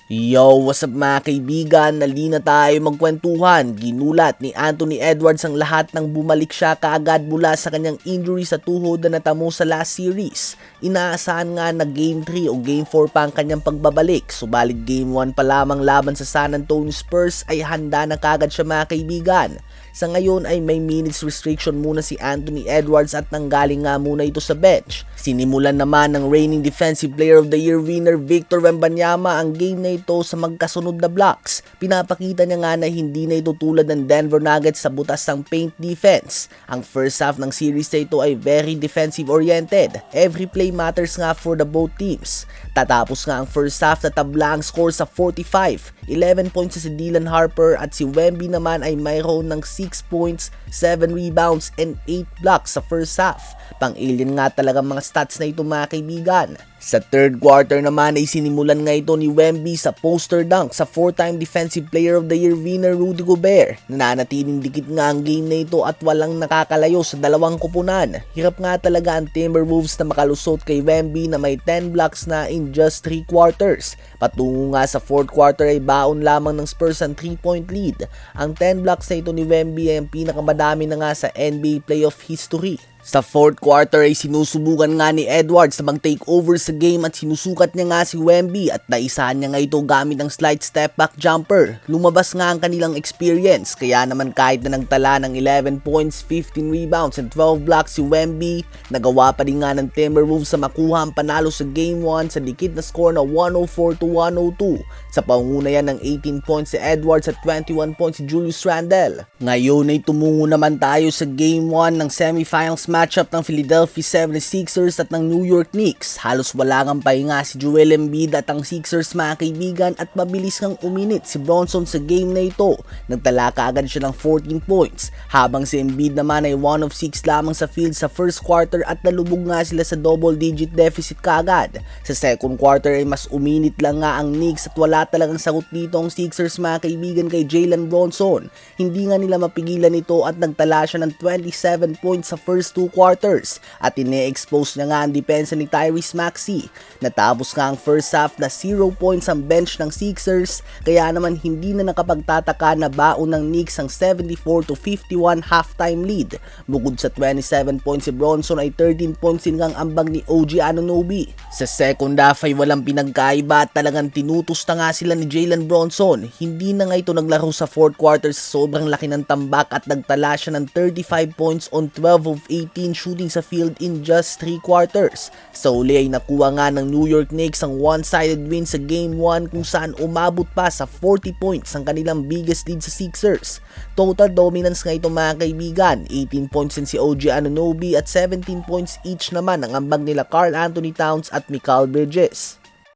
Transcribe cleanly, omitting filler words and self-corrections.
Yo, what's up mga kaibigan? Nali na tayo magkwentuhan. Ginulat ni Anthony Edwards ang lahat nang bumalik siya kaagad mula sa kanyang injury sa tuhod na natamo sa last series. Inaasahan nga na Game 3 o Game 4 pa ang kanyang pagbabalik. Subalit Game 1 pa lamang laban sa San Antonio Spurs ay handa na kaagad siya mga kaibigan. Sa ngayon ay may minutes restriction muna si Anthony Edwards at nanggaling nga muna ito sa bench. Sinimulan naman ng reigning Defensive Player of the Year winner Victor Wembanyama ang game na ito sa magkasunod na blocks. Pinapakita niya nga na hindi na ito tulad ng Denver Nuggets sa butas ng paint defense. Ang first half ng series na ito ay very defensive oriented. Every play matters nga for the both teams. Tatapos nga ang first half na tabla ang score sa 45. 11 points si Dylan Harper at si Wemby naman ay mayroon ng 6 points, 7 rebounds, and 8 blocks sa first half. Pang-alien nga talaga mga stats na ito mga kaibigan. Sa third quarter naman ay sinimulan nga ito ni Wemby sa poster dunk sa 4-time Defensive Player of the Year winner Rudy Gobert. Nananatiling dikit nga ang game na ito at walang nakakalayo sa dalawang kupunan. Hirap nga talaga ang Timberwolves na makalusot kay Wemby na may 10 blocks na in just 3 quarters. Patungo nga sa fourth quarter ay baon lamang ng Spurs ang 3-point lead. Ang 10 blocks na ito ni Wemby ay ang pinakamadami na nga sa NBA playoff history. Sa fourth quarter ay sinusubukan nga ni Edwards na mag-take over sa game at sinusukat niya nga si Wemby at naisahan niya nga ito gamit ang slight step back jumper. Lumabas nga ang kanilang experience kaya naman kahit na nagtala ng 11 points, 15 rebounds and 12 blocks si Wemby, nagawa pa rin nga ng Timberwolves sa makuha ang panalo sa game 1 sa dikit na score na 104-102. Sa panguna yan ng 18 points si Edwards at 21 points si Julius Randle. Ngayon ay tumungo naman tayo sa game 1 ng semifinals matchup ng Philadelphia 76ers at ng New York Knicks. Halos wala ngang pahinga si Joel Embiid at ang Sixers mga kaibigan at mabilis ngang uminit si Bronson sa game na ito. Nagtala kaagad siya ng 14 points habang si Embiid naman ay 1 of 6 lamang sa field sa first quarter at nalubog nga sila sa double digit deficit kaagad. Sa second quarter ay mas uminit lang nga ang Knicks at wala talagang sagot dito ang Sixers mga kaibigan kay Jalen Bronson. Hindi nga nila mapigilan ito at nagtala siya ng 27 points sa first 2 quarters at ine-expose niya nga ang depensa ni Tyrese Maxey. Natapos nga ang first half na 0 points ang bench ng Sixers kaya naman hindi na nakapagtataka na baon ng Knicks ang 74-51 halftime lead. Bukod sa 27 points si Bronson ay 13 points din ang ambag ni OG Anunoby. Sa second half ay walang pinagkaiba at talagang tinutos na nga sila ni Jalen Bronson. Hindi na nga ito naglaro sa fourth quarter sa sobrang laki ng tambak at nagtala siya ng 35 points on 12 of 18 shooting sa field in just 3 quarters. Sa uli ay nakuha nga ng New York Knicks ang one-sided win sa Game 1 kung saan umabot pa sa 40 points ang kanilang biggest lead sa Sixers. Total dominance nga ito mga kaibigan, 18 points din si OG Anunoby at 17 points each naman ang ambag nila Karl Anthony Towns at Mikal Bridges.